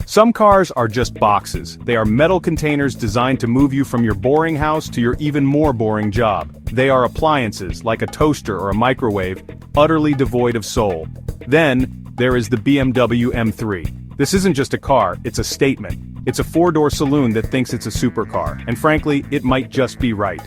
Some cars are just boxes. They are metal containers designed to move you from your boring house to your even more boring job. They are appliances, like a toaster or a microwave, utterly devoid of soul. Then, there is the BMW M3. This isn't just a car, it's a statement. It's a four-door saloon that thinks it's a supercar, and frankly, it might just be right.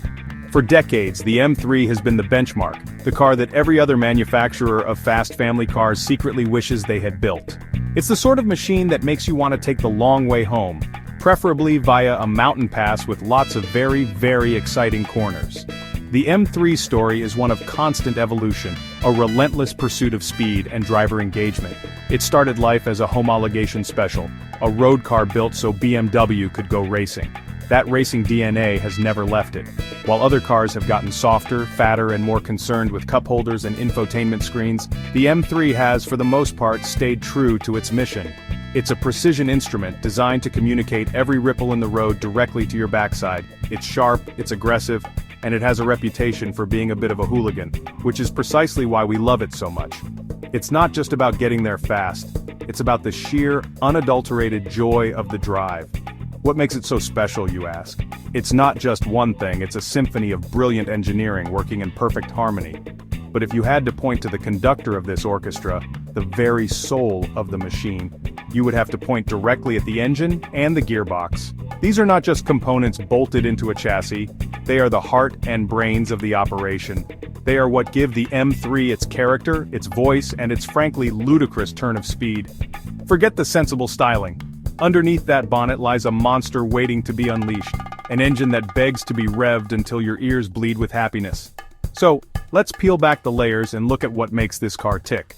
For decades, the M3 has been the benchmark, the car that every other manufacturer of fast family cars secretly wishes they had built. It's the sort of machine that makes you want to take the long way home, preferably via a mountain pass with lots of very, very exciting corners. The M3 story is one of constant evolution, a relentless pursuit of speed and driver engagement. It started life as a homologation special, a road car built so BMW could go racing. That racing DNA has never left it. While other cars have gotten softer, fatter, and more concerned with cup holders and infotainment screens, the M3 has, for the most part, stayed true to its mission. It's a precision instrument designed to communicate every ripple in the road directly to your backside. It's sharp, it's aggressive, and it has a reputation for being a bit of a hooligan, which is precisely why we love it so much. It's not just about getting there fast, it's about the sheer, unadulterated joy of the drive. What makes it so special, you ask? It's not just one thing, it's a symphony of brilliant engineering working in perfect harmony. But if you had to point to the conductor of this orchestra, the very soul of the machine, you would have to point directly at the engine and the gearbox. These are not just components bolted into a chassis, they are the heart and brains of the operation. They are what give the M3 its character, its voice, and its frankly ludicrous turn of speed. Forget the sensible styling. Underneath that bonnet lies a monster waiting to be unleashed, an engine that begs to be revved until your ears bleed with happiness. So, let's peel back the layers and look at what makes this car tick.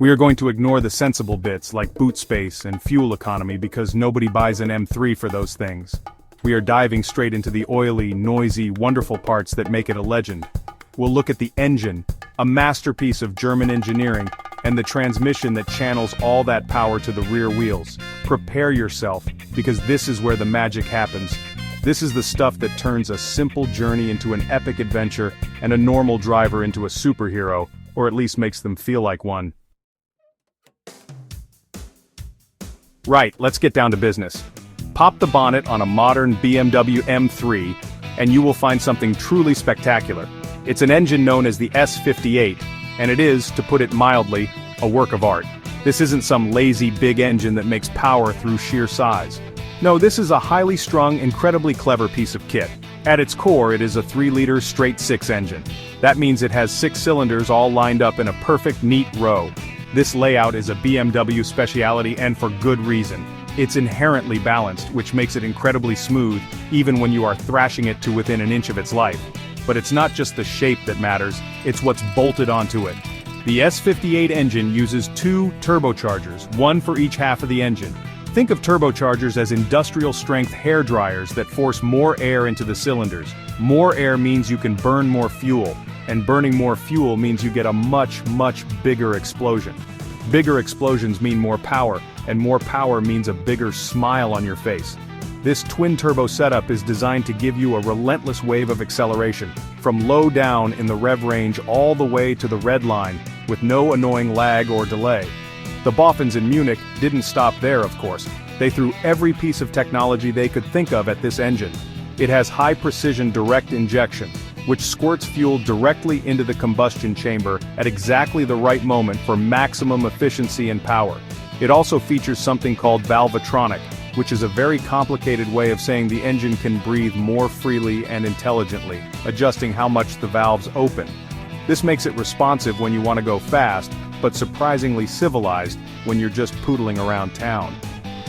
We are going to ignore the sensible bits like boot space and fuel economy because nobody buys an M3 for those things. We are diving straight into the oily, noisy, wonderful parts that make it a legend. We'll look at the engine, a masterpiece of German engineering, and the transmission that channels all that power to the rear wheels. Prepare yourself, because this is where the magic happens. This is the stuff that turns a simple journey into an epic adventure and a normal driver into a superhero, or at least makes them feel like one. Right, let's get down to business. Pop the bonnet on a modern BMW M3, and you will find something truly spectacular. It's an engine known as the S58, and it is, to put it mildly, a work of art. This isn't some lazy big engine that makes power through sheer size. No, this is a highly strung, incredibly clever piece of kit. At its core, it is a 3-liter straight-six engine. That means it has 6 cylinders all lined up in a perfect, neat row. This layout is a BMW speciality, and for good reason. It's inherently balanced, which makes it incredibly smooth, even when you are thrashing it to within an inch of its life. But it's not just the shape that matters, it's what's bolted onto it. The S58 engine uses 2 turbochargers, one for each half of the engine. Think of turbochargers as industrial-strength hair dryers that force more air into the cylinders. More air means you can burn more fuel, and burning more fuel means you get a much, much bigger explosion. Bigger explosions mean more power, and more power means a bigger smile on your face. This twin-turbo setup is designed to give you a relentless wave of acceleration, from low down in the rev range all the way to the red line, with no annoying lag or delay. The Boffins in Munich didn't stop there, of course. They threw every piece of technology they could think of at this engine. It has high-precision direct injection, which squirts fuel directly into the combustion chamber at exactly the right moment for maximum efficiency and power. It also features something called valvetronic, which is a very complicated way of saying the engine can breathe more freely and intelligently, adjusting how much the valves open. This makes it responsive when you want to go fast, but surprisingly civilized when you're just poodling around town.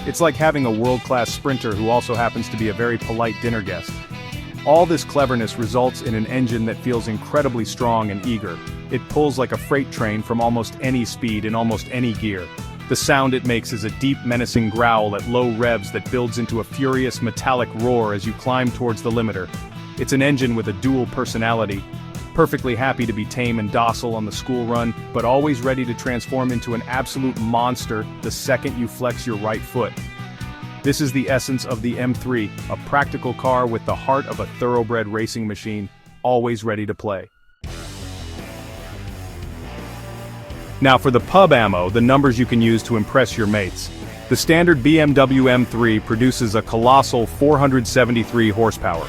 It's like having a world-class sprinter who also happens to be a very polite dinner guest. All this cleverness results in an engine that feels incredibly strong and eager. It pulls like a freight train from almost any speed in almost any gear. The sound it makes is a deep, menacing growl at low revs that builds into a furious metallic roar as you climb towards the limiter. It's an engine with a dual personality, perfectly happy to be tame and docile on the school run, but always ready to transform into an absolute monster the second you flex your right foot. This is the essence of the M3, a practical car with the heart of a thoroughbred racing machine, always ready to play. Now for the pub ammo, the numbers you can use to impress your mates. The standard BMW M3 produces a colossal 473 horsepower.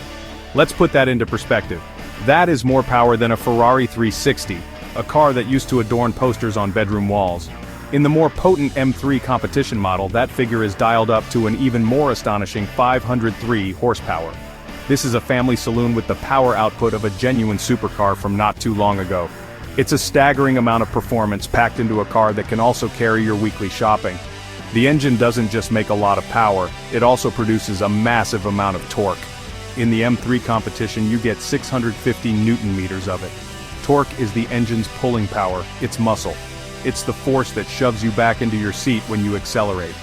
Let's put that into perspective. That is more power than a Ferrari 360, a car that used to adorn posters on bedroom walls. In the more potent M3 competition model, that figure is dialed up to an even more astonishing 503 horsepower. This is a family saloon with the power output of a genuine supercar from not too long ago. It's a staggering amount of performance packed into a car that can also carry your weekly shopping. The engine doesn't just make a lot of power, it also produces a massive amount of torque. In the M3 competition, you get 650 Newton meters of it. Torque is the engine's pulling power, its muscle. It's the force that shoves you back into your seat when you accelerate.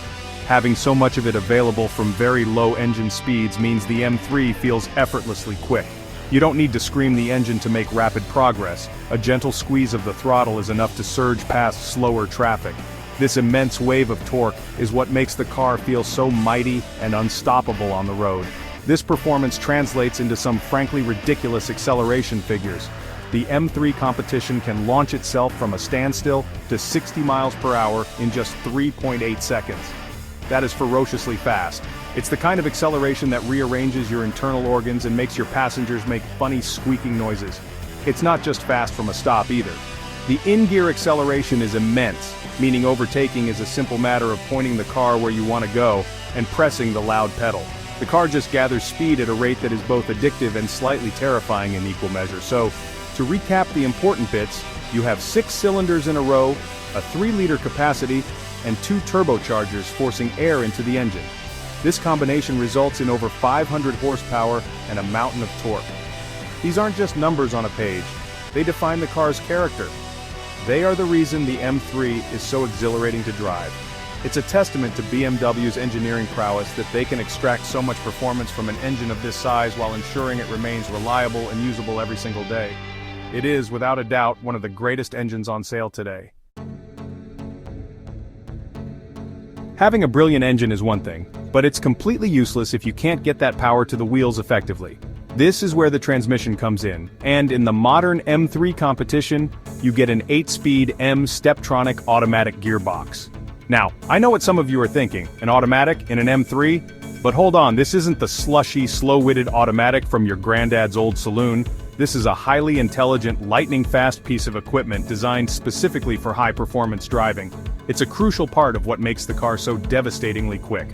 Having so much of it available from very low engine speeds means the M3 feels effortlessly quick. You don't need to scream the engine to make rapid progress. A gentle squeeze of the throttle is enough to surge past slower traffic. This immense wave of torque is what makes the car feel so mighty and unstoppable on the road. This performance translates into some frankly ridiculous acceleration figures. The M3 competition can launch itself from a standstill to 60 miles per hour in just 3.8 seconds. That is ferociously fast. It's the kind of acceleration that rearranges your internal organs and makes your passengers make funny squeaking noises. It's not just fast from a stop either. The in-gear acceleration is immense, meaning overtaking is a simple matter of pointing the car where you want to go and pressing the loud pedal. The car just gathers speed at a rate that is both addictive and slightly terrifying in equal measure. So, to recap the important bits, you have 6 cylinders in a row, a 3-liter capacity, and 2 turbochargers forcing air into the engine. This combination results in over 500 horsepower and a mountain of torque. These aren't just numbers on a page, they define the car's character. They are the reason the M3 is so exhilarating to drive. It's a testament to BMW's engineering prowess that they can extract so much performance from an engine of this size while ensuring it remains reliable and usable every single day. It is, without a doubt, one of the greatest engines on sale today. Having a brilliant engine is one thing, but it's completely useless if you can't get that power to the wheels effectively. This is where the transmission comes in, and in the modern M3 competition, you get an 8-speed M Steptronic automatic gearbox. Now, I know what some of you are thinking, an automatic in an M3? But hold on, this isn't the slushy, slow-witted automatic from your granddad's old saloon. This is a highly intelligent, lightning-fast piece of equipment designed specifically for high-performance driving. It's a crucial part of what makes the car so devastatingly quick.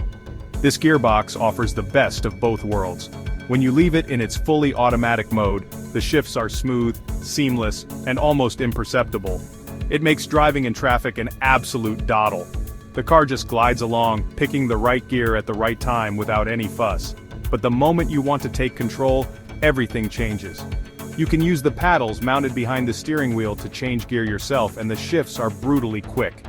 This gearbox offers the best of both worlds. When you leave it in its fully automatic mode, the shifts are smooth, seamless, and almost imperceptible. It makes driving in traffic an absolute doddle. The car just glides along, picking the right gear at the right time without any fuss. But the moment you want to take control, everything changes. You can use the paddles mounted behind the steering wheel to change gear yourself, and the shifts are brutally quick.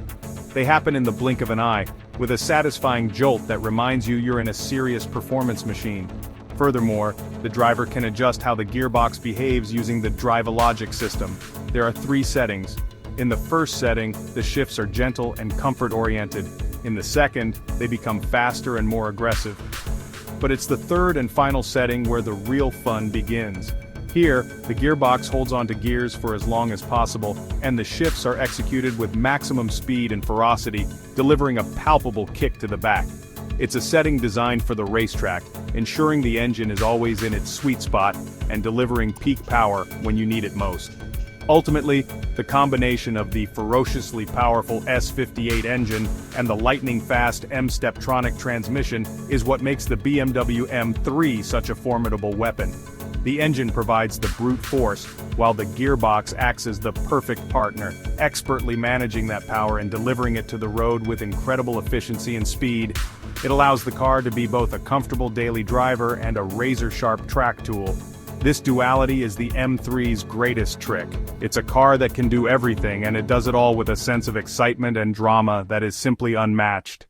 They happen in the blink of an eye, with a satisfying jolt that reminds you you're in a serious performance machine. Furthermore, the driver can adjust how the gearbox behaves using the Drive-A-Logic system. There are 3 settings. In the first setting, the shifts are gentle and comfort-oriented. In the second, they become faster and more aggressive. But it's the third and final setting where the real fun begins. Here, the gearbox holds onto gears for as long as possible, and the shifts are executed with maximum speed and ferocity, delivering a palpable kick to the back. It's a setting designed for the racetrack, ensuring the engine is always in its sweet spot and delivering peak power when you need it most. Ultimately, the combination of the ferociously powerful S58 engine and the lightning-fast M Steptronic transmission is what makes the BMW M3 such a formidable weapon. The engine provides the brute force, while the gearbox acts as the perfect partner, expertly managing that power and delivering it to the road with incredible efficiency and speed. It allows the car to be both a comfortable daily driver and a razor-sharp track tool. This duality is the M3's greatest trick. It's a car that can do everything, and it does it all with a sense of excitement and drama that is simply unmatched.